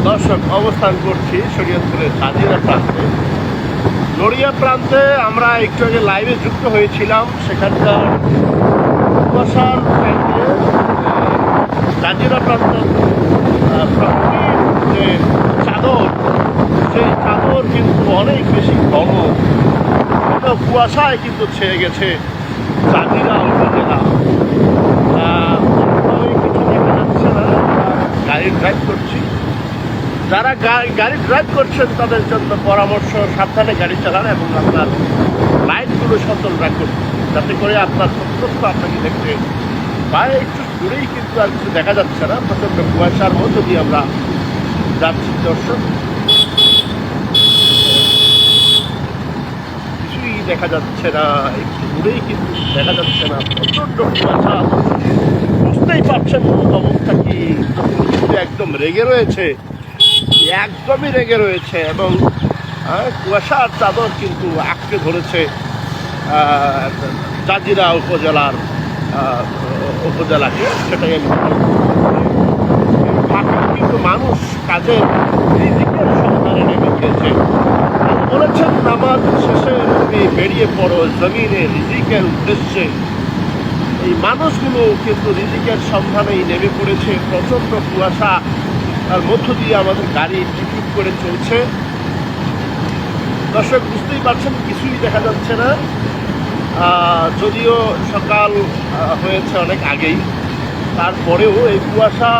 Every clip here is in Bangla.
দর্শক, অবস্থান করছি শরীয়তপুরের নড়িয়া প্রান্তে। আমরা একটু আগে লাইভে যুক্ত হয়েছিলাম। সেখানকার কুয়াশার জাজিরা প্রান্তের প্রকৃতির যে চাদর, সেই চাদর কিন্তু অনেক বেশি ঘন কুয়াশায় কিন্তু ছেয়ে গেছে জাজিরা উপজেলা। কিছু দেখা যাচ্ছে না। গাড়ি ড্রাইভ করছি। যারা গাড়ি ড্রাইভ করছেন তাদের জন্য পরামর্শ, সাবধানে গাড়ি চালান এবং আপনার লাইটগুলো সচল রাখুন, যাতে করে আপনার সত্যত্ব আপনাকে দেখতে পায়। একটু দূরেই কিন্তু আর কিছু দেখা যাচ্ছে না, প্রচণ্ড কুয়াশার মধ্য দিয়ে আমরা যাচ্ছি। দর্শক, কিছুই দেখা যাচ্ছে না, একটু দূরেই কিন্তু দেখা যাচ্ছে না, প্রচণ্ড কুয়াশা। বুঝতেই পারছেন অবস্থা কি। কিন্তু একদম রেগে রয়েছে, একদমই রেগে রয়েছে এবং কুয়াশার চাদর কিন্তু আঁকড়ে ধরেছে জাজিরা উপজেলাকে। সেটাই আমি কিন্তু মানুষ কাজের রিজিকের সন্ধানে নেমে গিয়েছে। বলেছেন নামাজ শেষে তুমি বেরিয়ে পড়ো জমিনে রিজিকের উদ্দেশ্যে। এই মানুষগুলো কিন্তু রিজিকের সন্ধানেই নেমে পড়েছে। প্রচণ্ড কুয়াশা তার মধ্য দিয়ে আমাদের গাড়ি টিকটিক করে চলছে। দর্শক, বুঝতেই পারছেন কিছুই দেখা যাচ্ছে না। যদিও সকাল হয়েছে অনেক আগেই, তারপরেও এই কুয়াশা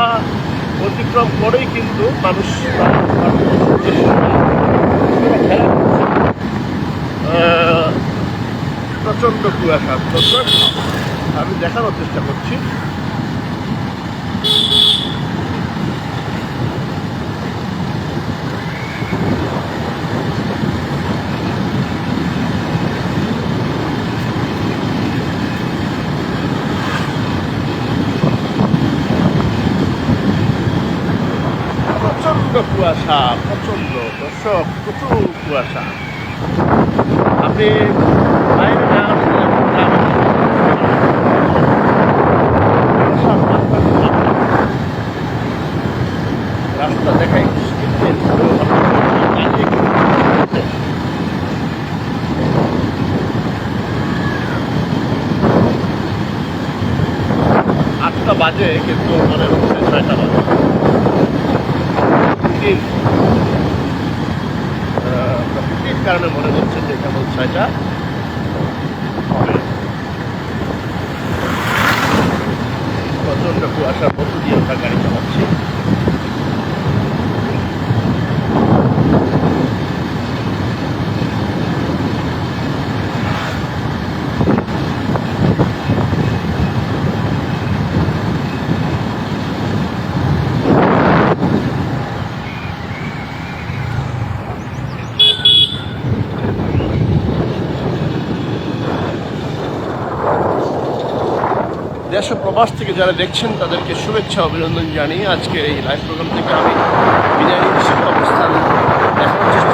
অতিক্রম করেই কিন্তু মানুষ প্রচণ্ড কুয়াশা। দর্শক, আমি দেখানোর চেষ্টা করছি। প্রচণ্ড কুয়াশা, প্রচণ্ড। দর্শক, প্রচুর কুয়াশা। আপনি বাইরে রাস্তা দেখাই আটটা বাজে, কিন্তু মনে হচ্ছে 6টা বাজে। প্রকৃতির কারণে মনে হচ্ছে যে কেবল 6টা হবে। প্রচণ্ড কুয়াশার মধ্য দিয়ে আমরা গাড়ি চালাচ্ছি। দেশ ও প্রবাস থেকে যারা দেখছেন তাদেরকে শুভেচ্ছা অভিনন্দন জানিয়ে আজকে এই লাইভ প্রোগ্রাম থেকে আমি বিদায় নিচ্ছি। অবস্থান দেখানোর চেষ্টা